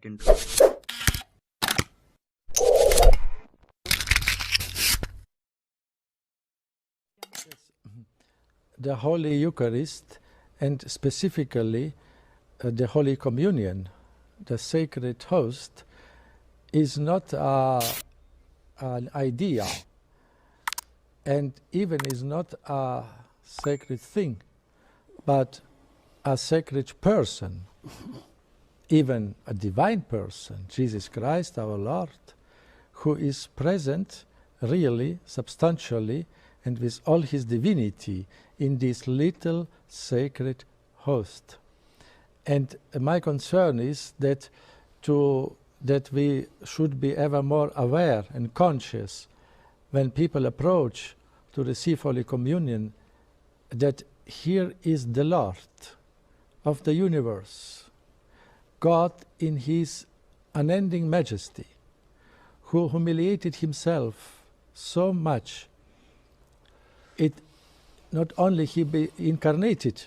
seconds. The Holy Eucharist, and specifically the Holy Communion, the sacred host, is not an idea, and even is not a sacred thing, but a sacred person, even a divine person, Jesus Christ our Lord, who is present really, substantially, and with all his divinity in this little sacred host. And my concern is that we should be ever more aware and conscious when people approach to receive Holy Communion, that here is the Lord of the universe, God in his unending majesty, who humiliated himself so much. It not only he be incarnated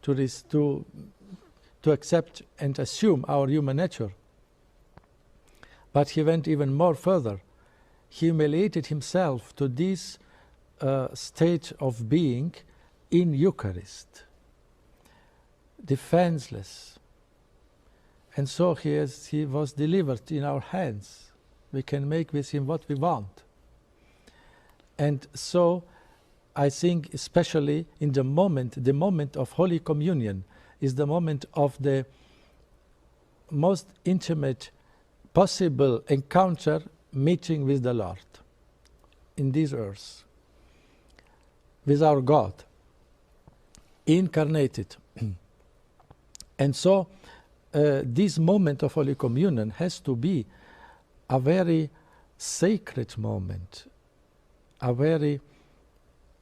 to accept and assume our human nature, but he went even more further. He humiliated himself to this state of being in Eucharist, defenseless. And so he was delivered in our hands. We can make with him what we want. And so I think especially in the moment of Holy Communion is the moment of the most intimate possible encounter, meeting with the Lord in this earth, with our God, incarnated. And so this moment of Holy Communion has to be a very sacred moment, a very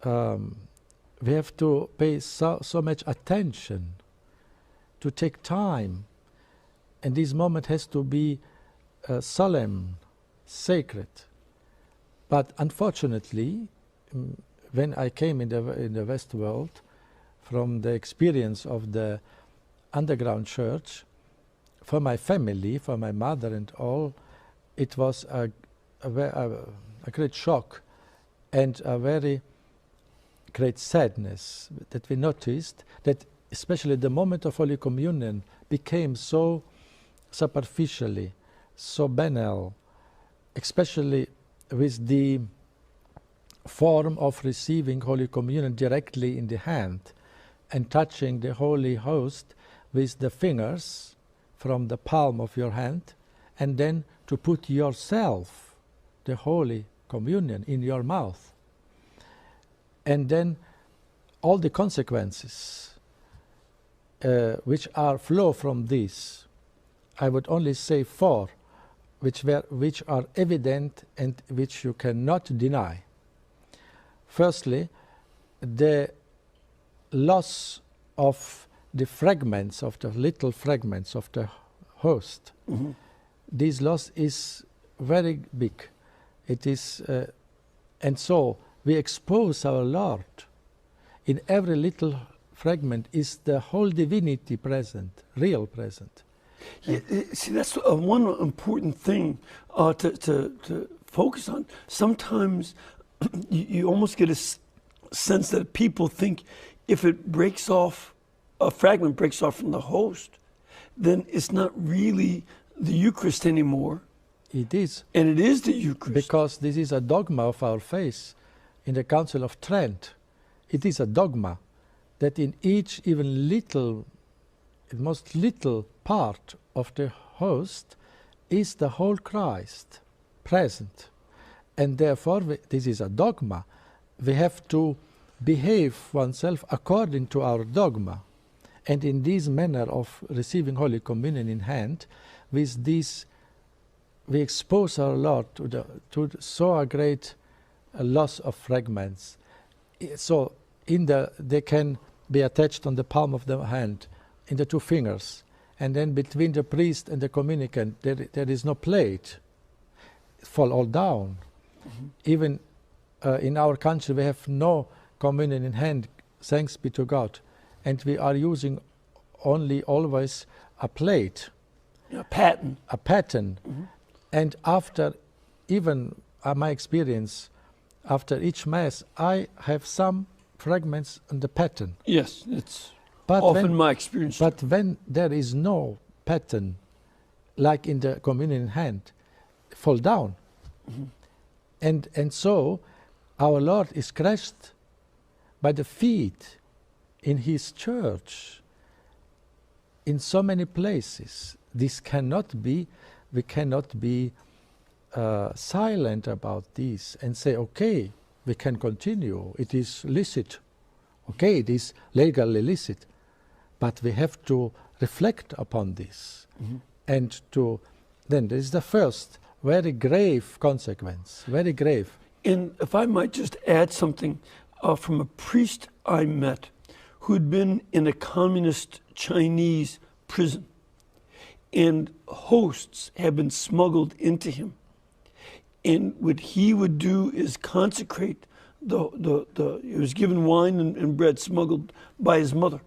we have to pay so much attention, to take time, and this moment has to be solemn, sacred. But unfortunately, when I came in the West world, from the experience of the underground church, for my family, for my mother and all, it was a great shock and a very great sadness that we noticed that especially the moment of Holy Communion became so superficially, so banal, especially with the form of receiving Holy Communion directly in the hand and touching the Holy Host with the fingers from the palm of your hand, and then to put yourself, the Holy Communion, in your mouth. And then all the consequences which flow from this, I would only say four, which are evident and which you cannot deny. Firstly, the loss of the fragments, of the little fragments of the host. Mm-hmm. This loss is very big. It is, and so we expose our Lord. In every little fragment is the whole divinity present, real present. Yeah, see, that's one important thing to focus on. Sometimes you almost get a sense that people think if it breaks off, a fragment breaks off from the host, then it's not really the Eucharist anymore. It is. And it is the Eucharist. Because this is a dogma of our faith. In the Council of Trent, it is a dogma that in each even most little part of the host is the whole Christ present. And therefore, this is a dogma. We have to behave oneself according to our dogma. And in this manner of receiving Holy Communion in hand, with this, we expose our Lord to so a great loss of fragments. So they can be attached on the palm of the hand, in the two fingers, and then between the priest and the communicant there is no plate. It fall all down. Mm-hmm. Even in our country we have no communion in hand, thanks be to God, and we are using only always a plate. A pattern. A pattern. And after, even my experience, after each Mass, I have some fragments on the pattern. Yes, it's often my experience. But when there is no pattern, like in the communion in hand, fall down. And so our Lord is crushed by the feet in His church in so many places. This cannot be, we cannot be silent about this and say, okay, we can continue, it is licit, okay, it is legally licit, but we have to reflect upon this. And to, then there is the first very grave consequence, very grave. And if I might just add something from a priest I met who had been in a communist Chinese prison, and hosts had been smuggled into him. And what he would do is consecrate he was given wine and bread smuggled by his mother.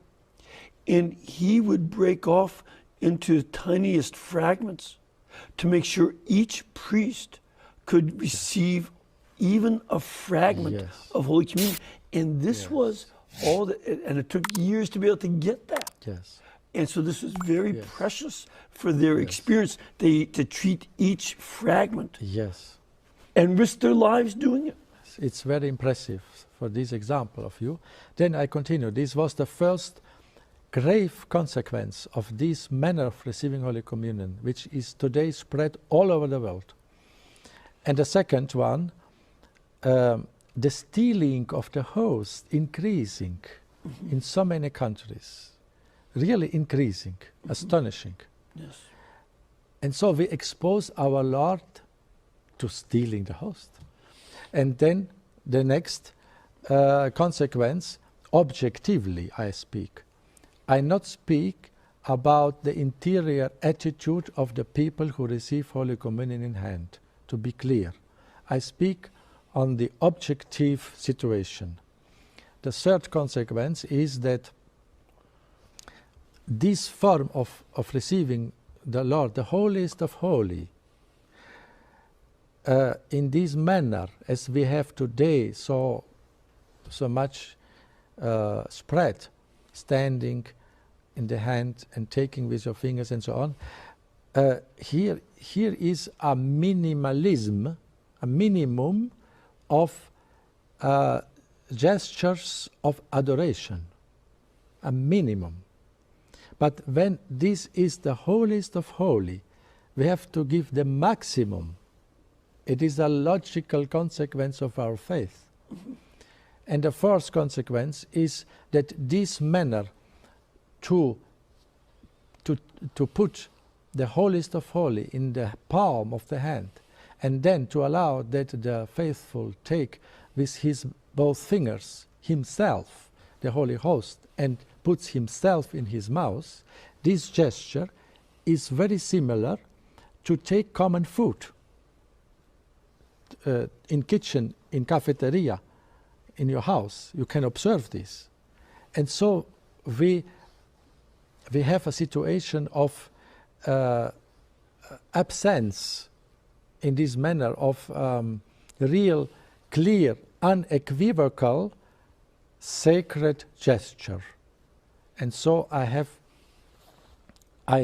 And he would break off into tiniest fragments to make sure each priest could receive even a fragment of Holy Communion. And this was all that, and it took years to be able to get that. And so this was very precious for their experience. To treat each fragment and risk their lives doing it. It's very impressive for this example of you. Then I continue. This was the first grave consequence of this manner of receiving Holy Communion, which is today spread all over the world. And the second one, the stealing of the host increasing in so many countries, really increasing, astonishing. And so we expose our Lord to stealing the host. And then the next consequence, objectively I speak. I not speak about the interior attitude of the people who receive Holy Communion in hand, to be clear. I speak on the objective situation. The third consequence is that this form of receiving the Lord, the holiest of holy, in this manner, as we have today so much spread, standing in the hand and taking with your fingers and so on, here is a minimalism, a minimum of gestures of adoration, a minimum. But when this is the holiest of holy, we have to give the maximum. It is a logical consequence of our faith. And the fourth consequence is that this manner to put the holiest of holy in the palm of the hand, and then to allow that the faithful take with his both fingers himself, the Holy Host, and puts himself in his mouth, this gesture is very similar to take common food in kitchen, in cafeteria, in your house. You can observe this. And so we have a situation of absence in this manner of real, clear, unequivocal, sacred gesture. And so I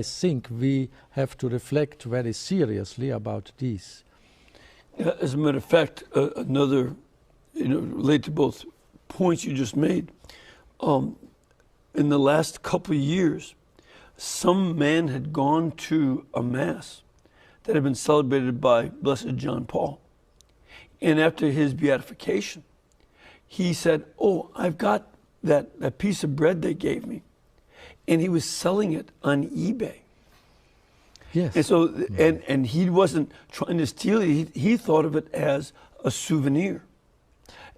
think we have to reflect very seriously about this. As a matter of fact, another, related to both points you just made, in the last couple of years, some man had gone to a mass that had been celebrated by Blessed John Paul. And after his beatification, he said, "Oh, I've got that piece of bread they gave me." And he was selling it on eBay. Yes. And so, and he wasn't trying to steal it. He thought of it as a souvenir.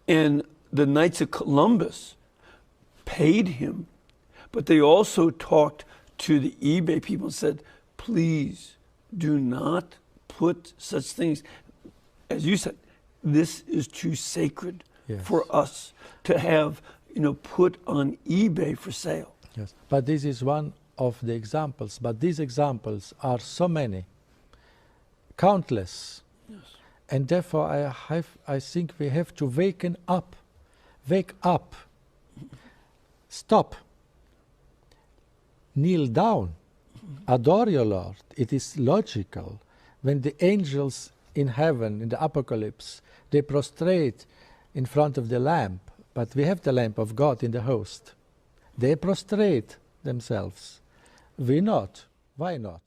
And the Knights of Columbus paid him, but they also talked to the eBay people and said, "Please do not put such things." As you said, this is too sacred for us to have, put on eBay for sale. Yes, but this is one of the examples, but these examples are so many, countless. Yes. And therefore I think we have to wake up, stop, kneel down, adore your Lord. It is logical. When the angels in heaven, in the Apocalypse, they prostrate in front of the lamp, but we have the lamp of God in the host. They prostrate themselves. We not. Why not?